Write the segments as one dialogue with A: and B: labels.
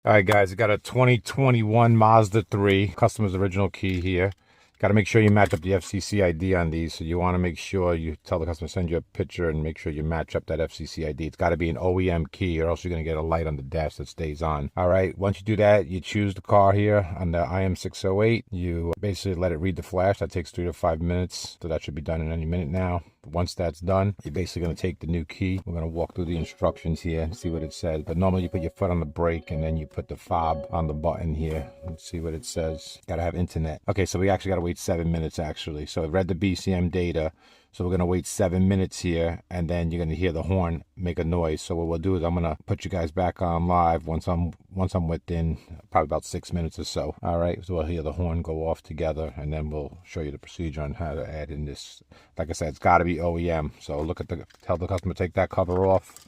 A: All right, guys, I got a 2021 Mazda 3, customer's original key here. Got to make sure you match up the FCC ID on these. So you want to make sure you tell the customer to send you a picture and make sure you match up that FCC ID. It's got to be an OEM key or else you're going to get a light on the dash that stays on. All right, once you do that, you choose the car here on the IM608. You basically let it read the flash. That takes 3 to 5 minutes. So that should be done in any minute now. Once that's done, you're basically going to take the new key. We're going to walk through the instructions here and see what it says. But normally you put your foot on the brake and then you put the fob on the button here. Let's see what it says. Got to have internet. Okay, so we actually got to wait 7 minutes actually. So it read the BCM data. So we're going to wait 7 minutes here, and then you're going to hear the horn make a noise. So what we'll do is I'm going to put you guys back on live once I'm within probably about 6 minutes or so. All right, so we'll hear the horn go off together, and then we'll show you the procedure on how to add in this. Like I said, it's got to be OEM. So tell the customer to take that cover off,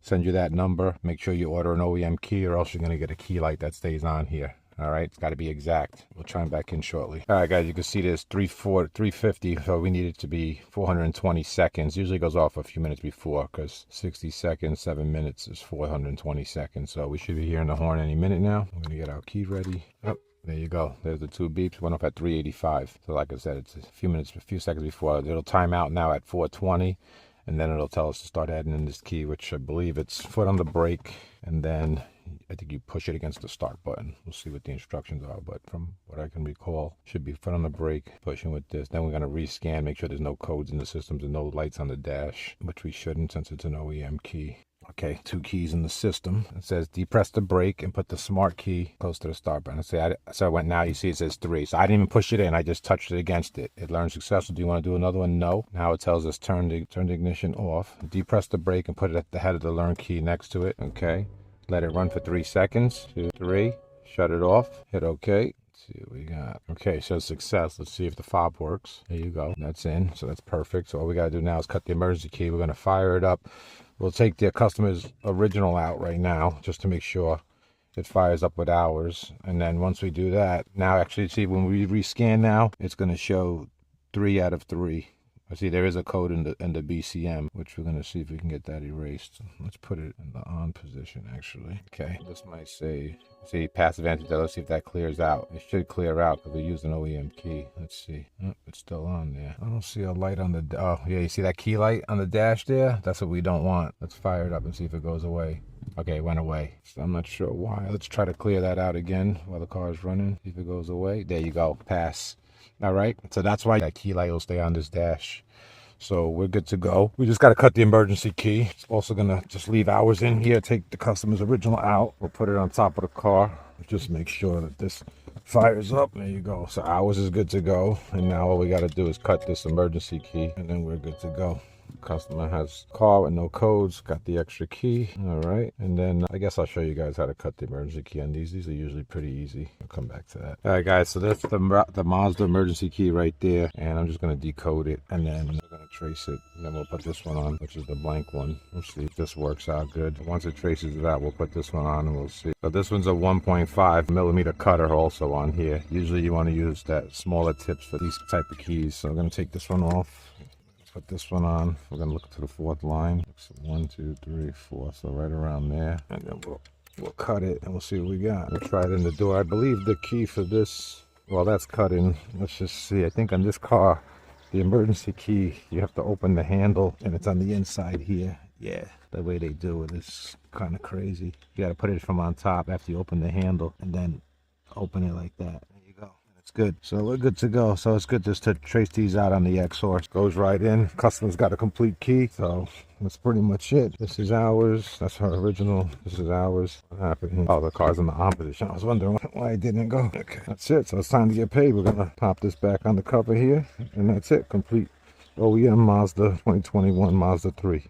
A: send you that number. Make sure you order an OEM key, or else you're going to get a key light that stays on here. All right, it's got to be exact. We'll try them back in shortly. All right, guys, you can see this 350, so we need it to be 420 seconds. Usually goes off a few minutes before because 60 seconds, 7 minutes is 420 seconds. So we should be hearing the horn any minute now. We're going to get our key ready. Oh, there you go. There's the two beeps. Went off at 385. So like I said, it's a few seconds before. It'll time out now at 420. And then it'll tell us to start adding in this key, which I believe it's foot on the brake, and then I think you push it against the start button. We'll see what the instructions are, but from what I can recall, should be foot on the brake, pushing with this. Then we're going to rescan, make sure there's no codes in the systems and no lights on the dash, which we shouldn't since it's an OEM key. Okay, 2 keys in the system. It says depress the brake and put the smart key close to the start button. So I went now, you see it says 3. So I didn't even push it in, I just touched it against it. It learned successful. Do you want to do another one? No. Now it tells us turn the ignition off. Depress the brake and put it at the head of the learn key next to it. Okay. Let it run for 3 seconds. 2, 3. Shut it off. Hit OK. See what we got. Okay, so success. Let's see if the fob works. There you go. That's in, so that's perfect. So all we got to do now is cut the emergency key. We're going to fire it up. We'll take the customer's original out right now just to make sure it fires up with ours. And then once we do that, now actually see when we rescan now, it's going to show 3 out of 3. I see there is a code in the BCM, which we're going to see if we can get that erased. Let's put it in the on position, actually. Okay, this might say, see, passive anti-delay. Let's see if that clears out. It should clear out because we used an OEM key. Let's see. Oh, it's still on there. I don't see a light on the, oh, yeah, you see that key light on the dash there? That's what we don't want. Let's fire it up and see if it goes away. Okay, it went away. So I'm not sure why. Let's try to clear that out again while the car is running. See if it goes away. There you go. Pass. All right, so that's why that key light will stay on this dash. So we're good to go. We just got to cut the emergency key. It's also gonna just leave ours in here, take the customer's original out. We'll put it on top of the car. Just make sure that this fires up. There you go. So ours is good to go. And now all we got to do is cut this emergency key and then we're good to go. Customer has car with no codes, got the extra key. All right, and then I guess I'll show you guys how to cut the emergency key on these. These are usually pretty easy. I'll come back to that. All right, guys, so that's the Mazda emergency key right there, and I'm just going to decode it, and then we're going to trace it, and then we'll put this one on, which is the blank one. We'll see if this works out good. Once it traces it out, we'll put this one on, and we'll see. So this one's a 1.5 millimeter cutter also on here. Usually you want to use that smaller tips for these type of keys. So I'm going to take this one off. Put this one on. We're gonna look to the 4th line. So 1, 2, 3, 4. So right around there, and then we'll cut it and we'll see what we got. We'll try it in the door. I believe the key for this, well, that's cutting. Let's just see. I think on this car, the emergency key, you have to open the handle, and it's on the inside here. Yeah, the way they do it is kind of crazy. You got to put it from on top after you open the handle, and then open it like that. It's good. So we're good to go. So it's good just to trace these out on the X-Source. Goes right in. Customer's got a complete key. So that's pretty much it. This is ours. That's her original. This is ours. What happened? Oh, the car's in the on position. I was wondering why it didn't go. Okay, that's it. So it's time to get paid. We're going to pop this back on the cover here. And that's it. Complete OEM Mazda 2021 Mazda 3.